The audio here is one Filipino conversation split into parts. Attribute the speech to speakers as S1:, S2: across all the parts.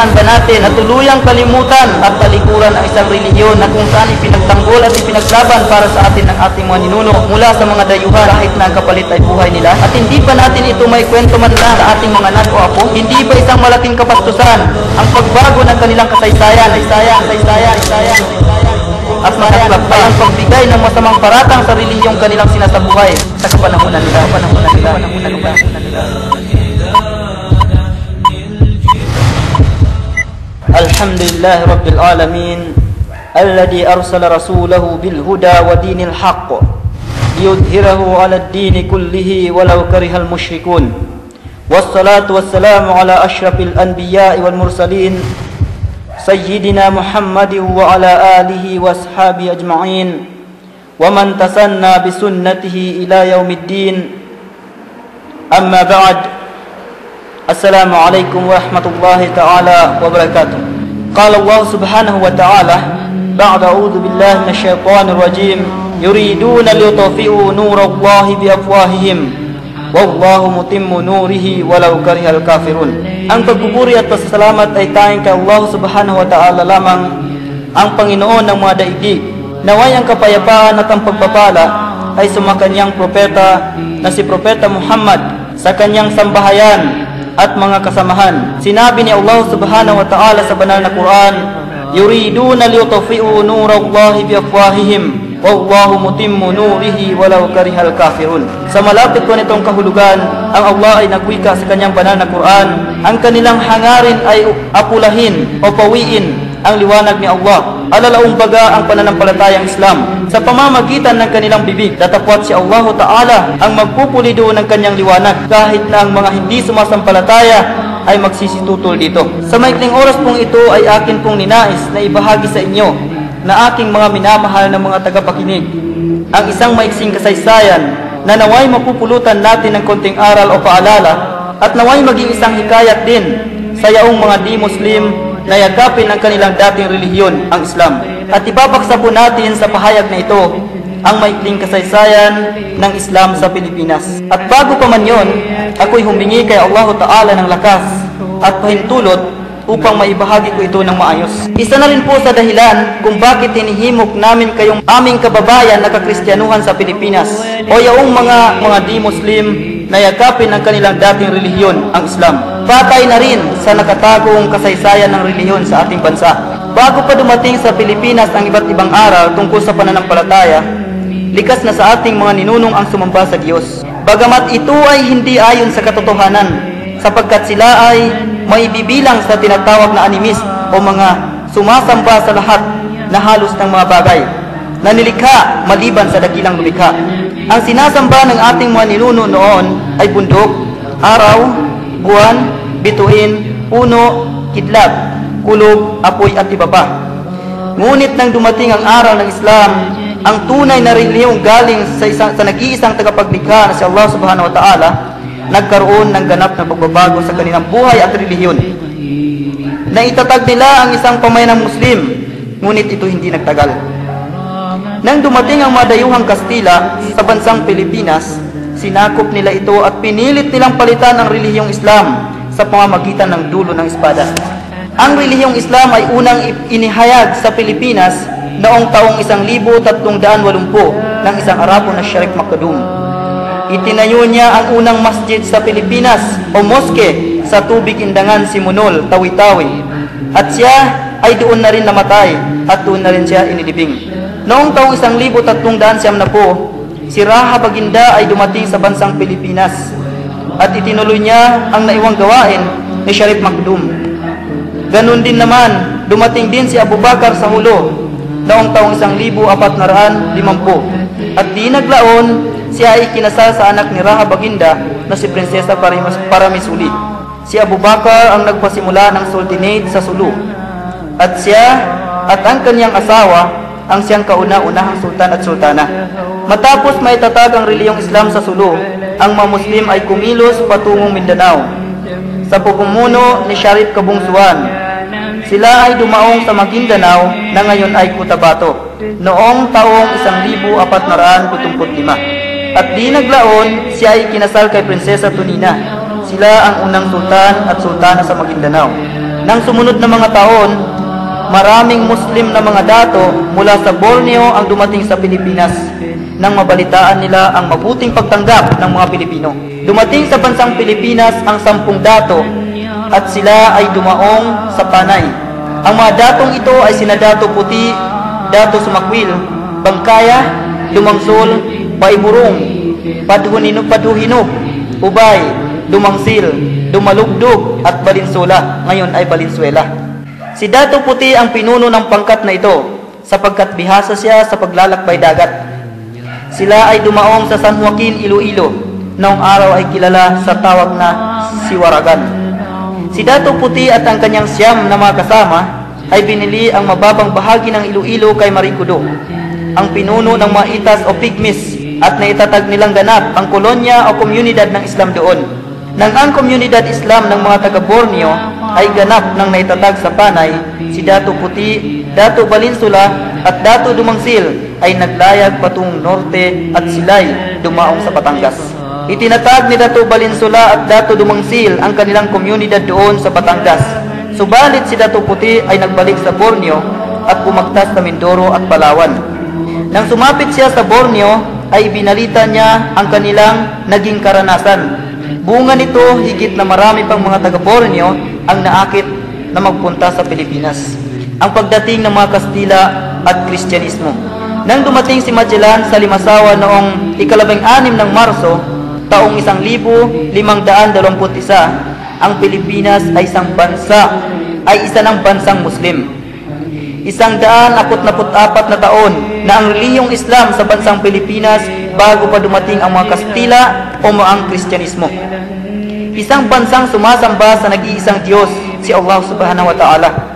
S1: hayaan ba natin na tuluyang kalimutan at talikuran ang isang relihiyon na kung saan ipinagtanggol at ipinaglaban para sa atin ng ating mga ninuno mula sa mga dayuhan kahit na ang kapalit ay buhay nila? At hindi pa natin ito may kwento man lang sa ating mga anak o apo? Hindi ba isang malaking kapastusan ang pagbago ng kanilang kasaysayan at managlakbay ang pagbigay ng masamang paratang sa relihiyong kanilang sinasabuhay sa kapanahunan nila. Alhamdulillah Rabbil Alamin alladhi arsala rasulahu bil huda wa dinil haqq liyudhhirahu ala ad-din kullihi walau karihal musyrikun. Wassalatu wassalamu ala asyrafil anbiya'i wal mursalin Sayyidina Muhammadin wa ala alihi wa ashabihi ajma'in wa man tasanna bi sunnatihi ila yaumiddin. Amma ba'd. Assalamu alaikum wa rahmatullahi ta'ala wa barakatuh. Qala Allah subhanahu wa ta'ala ba'da a'udhu billahi minash shaitanir rajim yuriduna liyutfi'u nurallahi bi afwahihim wallahu mutimmu nurihi walau karihal kafirun. Ang pagpupuri at pasasalamat ay tanging kay Allah subhanahu wa ta'ala lamang, ang Panginoon ng mga daigdig. Naway ang kapayapaan at ang pagpapala ay sumakanyang propeta na si Propeta Muhammad sa kanyang sambahayan at mga kasamahan. Sinabi ni Allah subhanahu wa ta'ala sa banal na Quran, yuriduna liyutfi'u nurallahi bi afwahihim wallahu mutimmu nurihi walau karihal kafirun. Sa malapit po nitong kahulugan, ang Allah ay nagwika sa kanyang banal na Quran, ang kanilang hangarin ay apulahin o pawiin ang liwanag ni Allah. Alalaong baga ang pananampalatayang Islam. Sa pamamagitan ng kanilang bibig, datapwat si Allah Ta'ala ang magpupulido ng kanyang liwanag kahit na ang mga hindi sumasampalataya ay magsisitutol dito. Sa maikling oras pong ito ay akin pong ninais na ibahagi sa inyo na aking mga minamahal na mga tagapakinig ang isang maiksing kasaysayan na naway mapupulutan natin ng konting aral o paalala at naway maging isang hikayat din sa yaong mga di-Muslim na yakapin ang kanilang dating relihiyon, ang Islam. At ibabaksa po natin sa pahayag na ito ang maikling kasaysayan ng Islam sa Pilipinas. At bago pa man yun, ako'y humingi kay Allah Ta'ala ng lakas at pahintulot upang maibahagi ko ito ng maayos. Isa na rin po sa dahilan kung bakit hinihimok namin kayong aming kababayan na kakristyanuhan sa Pilipinas o yaong mga di-Muslim na yakapin ang kanilang dating relihiyon, ang Islam. Patay na rin sa nakatagong kasaysayan ng relihiyon sa ating bansa. Bago pa dumating sa Pilipinas ang iba't ibang aral tungkol sa pananampalataya, likas na sa ating mga ninunong ang sumamba sa Diyos. Bagamat ito ay hindi ayon sa katotohanan, sapagkat sila ay maibibilang sa tinatawag na animist o mga sumasamba sa lahat na halos ng mga bagay na nilikha maliban sa dakilang lumikha. Ang sinasamba ng ating mga ninuno noon ay bundok, araw, buwan, bituin, puno, kidlat, kulog, apoy at iba pa. Ngunit nang dumating ang aral ng Islam, ang tunay na relihiyong galing sa nag-iisang tagapaglikha na si Allah subhanahu wa ta'ala, nagkaroon ng ganap na pagbabago sa kanilang buhay at relihiyon. Naitatag nila ang isang pamayanang Muslim, ngunit ito hindi nagtagal. Nang dumating ang mga dayuhang Kastila sa bansang Pilipinas, sinakop nila ito at pinilit nilang palitan ang relihiyong Islam sa pamamagitan ng dulo ng espada. Ang relihiyong Islam ay unang inihayag sa Pilipinas noong taong 1380 ng isang Arabo na Sheikh Makdum. Itinayo niya ang unang masjid sa Pilipinas o moske sa Tubig Indangan, Simunol, Tawi-Tawi. At siya ay doon na rin namatay at doon na rin siya inilibing. Noong taong 1390, si Raha Baginda ay dumating sa bansang Pilipinas at itinuloy niya ang naiwang gawain ni Sheikh Makdum. Ganun din naman, dumating din si Abu Bakar sa Hulo noong taong 1450 at di naglaon, siya ay kinasal sa anak ni Raha Baginda na si Prinsesa Paramisuli. Si Abu Bakar ang nagpasimula ng sultanate sa Sulu at siya at ang kanyang asawa ang siyang kauna-unahang sultan at sultana. Matapos maitatag ang relihiyong Islam sa Sulu, ang mga Muslim ay kumilos patungong Mindanao sa pamumuno ni Sharif Kabungsuan. Sila ay dumaong sa Maguindanao na ngayon ay Cotabato noong taong 1475. At di naglaon, siya ay kinasal kay Prinsesa Tunina. Sila ang unang sultan at sultana sa Maguindanao. Nang sumunod na mga taon, maraming Muslim na mga dato mula sa Borneo ang dumating sa Pilipinas nang mabalitaan nila ang mabuting pagtanggap ng mga Pilipino. Dumating sa bansang Pilipinas ang 10 dato at sila ay dumaong sa Panay. Ang mga datong ito ay sina Dato Puti, Dato Sumakwil, Bangkaya, Dumangsol, Paiburong, Paduhinog, Ubay, Dumangsil, Dumalugdog at Balinsula, ngayon ay Balinsuela. Si Dato Puti ang pinuno ng pangkat na ito sapagkat bihasa siya sa paglalakbay dagat. Sila ay dumaong sa San Joaquin, Iloilo. Noong araw ay kilala sa tawag na Siwaragan. Si Dato Puti at ang kanyang 9 na mga kasama ay binili ang mababang bahagi ng Iloilo kay Marikudo, ang pinuno ng mga Itas o Pigmis, at naitatag nilang ganap ang kolonya o komunidad ng Islam doon. Nang ang komunidad Islam ng mga taga Borneo ay ganap ng naitatag sa Panay, si Dato Puti, Dato Balinsula at Dato Dumangsil ay naglayag patungong norte at sila'y dumaong sa Batangas. Itinatag ni Dato Balinsula at Dato Dumangsil ang kanilang komunidad doon sa Batangas. Subalit si Dato Puti ay nagbalik sa Borneo at bumagtas sa Mindoro at Palawan. Nang sumapit siya sa Borneo ay binalita niya ang kanilang naging karanasan. Bunga nito, higit na marami pang mga taga Borneo ang naakit na magpunta sa Pilipinas. Ang pagdating ng mga Kastila at Kristyanismo. Nang dumating si Magellan sa Limasawa noong 16 ng Marso, taong 1521, ang Pilipinas ay isa ng bansang Muslim. 144 na taon na ang relihiyong Islam sa bansang Pilipinas bago pa dumating ang mga Kastila o ang Kristyanismo. Isang bansang sumasamba sa nag-iisang Diyos, si Allah Subhanahu wa Ta'ala.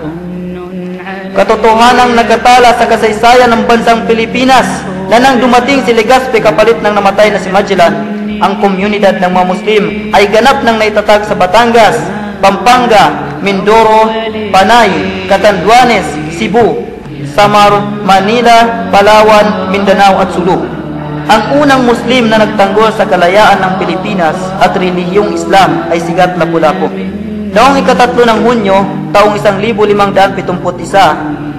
S1: Katotohanang nagkatala sa kasaysayan ng bansang Pilipinas na nang dumating si Legazpi kapalit ng namatay na si Magellan, ang komunidad ng mga Muslim ay ganap ng naitatag sa Batangas, Pampanga, Mindoro, Panay, Catanduanes, Cebu, Samar, Manila, Palawan, Mindanao at Sulu. Ang unang Muslim na nagtanggol sa kalayaan ng Pilipinas at relihiyong Islam ay si Lapu-Lapu. Noong 3 ng Hunyo, taong 1571,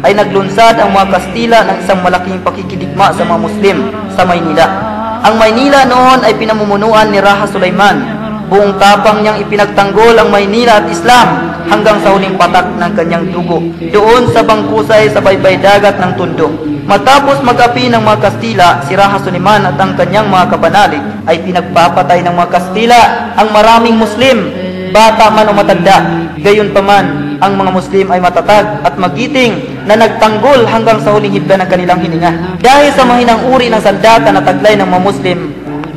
S1: ay naglunsad ang mga Kastila ng isang malaking pakikidigma sa mga Muslim sa Maynila. Ang Maynila noon ay pinamumunuan ni Raja Sulaiman. Buong tapang niyang ipinagtanggol ang Maynila at Islam hanggang sa huling patak ng kanyang dugo doon sa bangkusay sa baybay dagat ng Tondo. Matapos mag-api ng mga Kastila, si Raja Sulaiman at ang kanyang mga kabanalig ay pinagpapatay ng mga Kastila ang maraming Muslim, bata man o matanda. Gayunpaman, ang mga Muslim ay matatag at magiting na nagtanggol hanggang sa huling hibla ng kanilang hininga. Dahil sa mahinang uri ng sandata na taglay ng mga Muslim,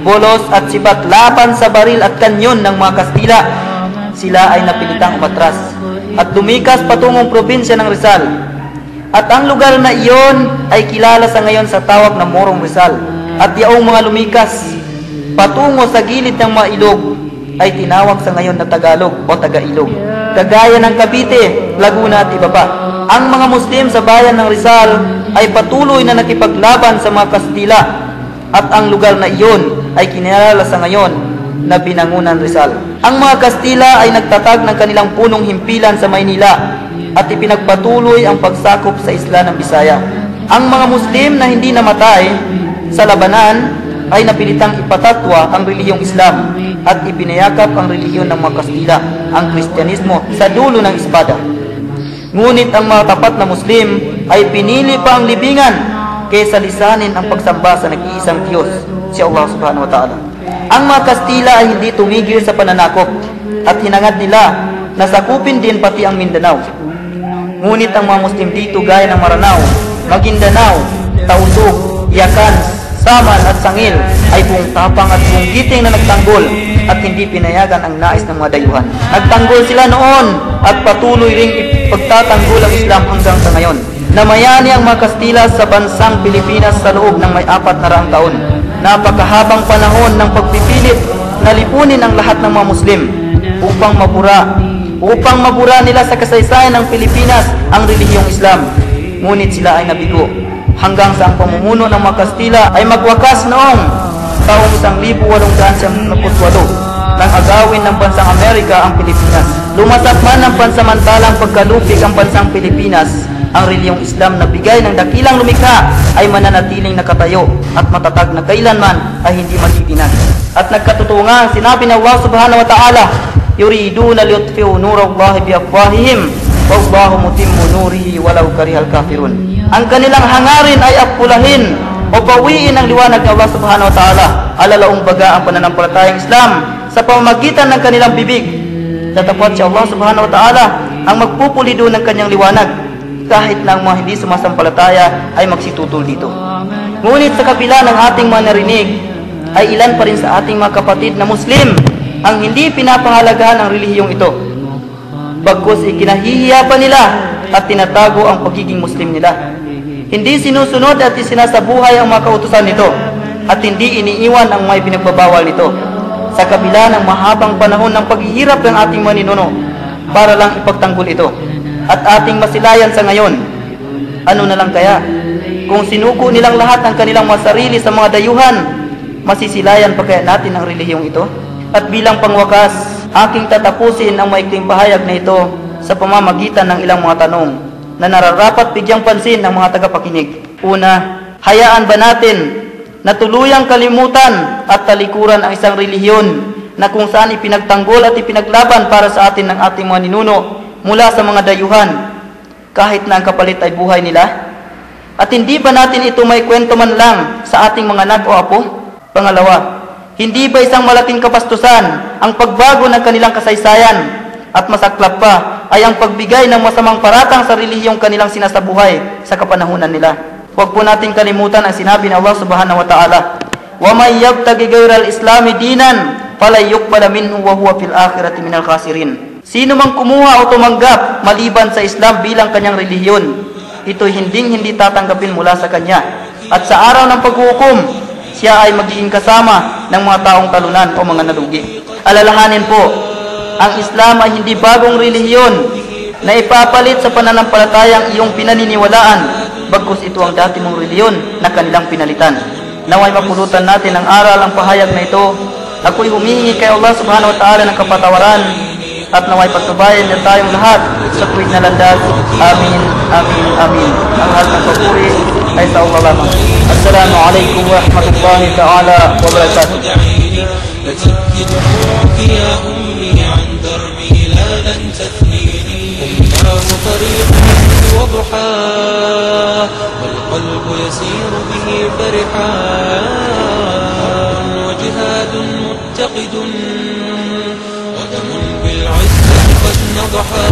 S1: bolos at sibat laban sa baril at kanyon ng mga Kastila, sila ay napilitang umatras at lumikas patungong probinsya ng Rizal. At ang lugar na iyon ay kilala sa ngayon sa tawag na Morong Rizal. At yaong mga lumikas patungo sa gilid ng mga ilog ay tinawag sa ngayon na Tagalog o Taga-Ilog, kagaya ng Cavite, Laguna at iba pa. Ang mga Muslim sa bayan ng Rizal ay patuloy na nakipaglaban sa mga Kastila at ang lugar na iyon ay kinilala sa ngayon na Binangunan Rizal. Ang mga Kastila ay nagtatag ng kanilang punong himpilan sa Maynila at ipinagpatuloy ang pagsakop sa isla ng Bisaya. Ang mga Muslim na hindi namatay sa labanan ay napilitang ipatatwa ang relihiyong Islam at ipinayakap ang relihiyon ng mga Kastila, ang Kristyanismo, sa dulo ng espada. Ngunit ang mga tapat na Muslim ay pinili pa ang libingan kaysa lisanin ang pagsamba sa nag-iisang Diyos, si Allah Subhanahu wa Ta'ala. Ang mga Kastila ay hindi tumigil sa pananakop at hinangad nila na sakupin din pati ang Mindanao. Ngunit ang mga Muslim dito gaya ng Maranao, Maguindanao, Tausug, Yakan, Saman at Sangil ay buong tapang at buong giting na nagtanggol at hindi pinayagan ang nais ng mga dayuhan. Nagtanggol sila noon at patuloy ring ipagtatanggol ang Islam hanggang sa ngayon. Namayani ang mga Kastila sa bansang Pilipinas sa loob ng may 400 taon. Napakahabang panahon ng pagpipilit na lipunin ang lahat ng mga Muslim upang mabura nila sa kasaysayan ng Pilipinas ang relihiyong Islam. Ngunit sila ay nabigo hanggang sa ang pamumuno ng mga Kastila ay magwakas noong taong 1898 nang agawin ng bansang Amerika ang Pilipinas. Lumasak man ng pansamantalang pagkalupig ang bansang Pilipinas, ang reliyong Islam na bigay ng dakilang lumikha ay mananatiling nakatayo at matatag na kailanman ay hindi matitinag. At nagkatotoo nga ang sinabi ng Allah subhanahu wa ta'ala, yuriduna liyutfi'u nurallahi biafwahihim wallahu mutimmu nurihi walau karihal kafirun. Ang kanilang hangarin ay apulahin o bawiin ang liwanag ng Allah subhanahu wa ta'ala, alalaong baga ang pananampalatayang Islam sa pamamagitan ng kanilang bibig. Tatapat si Allah subhanahu wa ta'ala ang magpupulido ng kanyang liwanag, kahit na ang mga hindi sumasampalataya ay magsitutol dito. Ngunit sa kabila ng ating mga narinig, ay ilan pa rin sa ating mga kapatid na Muslim ang hindi pinapahalagahan ang relihiyong ito. Bagkus ikinahihiya pa nila at tinatago ang pagiging Muslim nila. Hindi sinusunod at isinasabuhay ang mga kautusan nito at hindi iniiwan ang may pinagbabawal nito. Sa kabila ng mahabang panahon ng paghihirap ng ating maninuno para lang ipagtanggol ito at ating masilayan sa ngayon, ano na lang kaya kung sinuko nilang lahat ng kanilang mga sarili sa mga dayuhan, masisilayan pa kaya natin ang relihiyong ito? At bilang pangwakas, aking tatapusin ang maikling pahayag na ito sa pamamagitan ng ilang mga tanong na nararapat bigyang pansin ng mga tagapakinig. Una, hayaan ba natin na tuluyang kalimutan at talikuran ang isang relihiyon na kung saan ipinagtanggol at ipinaglaban para sa atin ng ating mga ninuno mula sa mga dayuhan, kahit na ang kapalit ay buhay nila? At hindi ba natin ito may kwento man lang sa ating mga anak o apo? Pangalawa, hindi ba isang malaking kapastusan ang pagbago ng kanilang kasaysayan at masaklap pa ay ang pagbigay ng masamang paratang sa relihiyong kanilang sinasabuhay sa kapanahunan nila? Huwag po natin kalimutan ang sinabi ng Allah subhanahu wa ta'ala, wa may yabtaghi ghayral islami dinan falay yuqbala minhu wa huwa fil akhirati minal khasirin. Sino mang kumuha o tumanggap maliban sa Islam bilang kanyang relihiyon, ito'y hindi tatanggapin mula sa kanya. At sa araw ng paghuhukom, siya ay magiging kasama ng mga taong talunan o mga nalugi. Alalahanin po, ang Islam ay hindi bagong relihiyon na ipapalit sa pananampalatayang iyong pinaniniwalaan, bagkus ito ang dati mong relihiyon na kanilang pinalitan. Naway mapulutan natin ang aral ang pahayag na ito. Ako'y humihingi kay Allah subhanahu wa ta'ala ng kapatawaran at naway pagtubayan niya tayong lahat sa tuwid na landas. Amin, amin, amin. Ang lahat ng papuri ay sa Allah lamang. Assalamu alaikum wa rahmatullahi ta'ala wa barakatuh.
S2: فتبكي دموعك يا أمي عن دربي لا لن تثنيني. أماه طريق وضحاه والقلب يسير به فرحا، وجهاد متقد ودم بالعزة قد نضحا.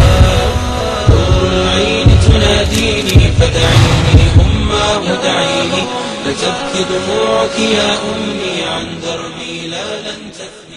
S2: نور العين تناديني فدعيني أماه دعيني. فتبكي دموعك يا أمي عن دربي لا لن تثنيني.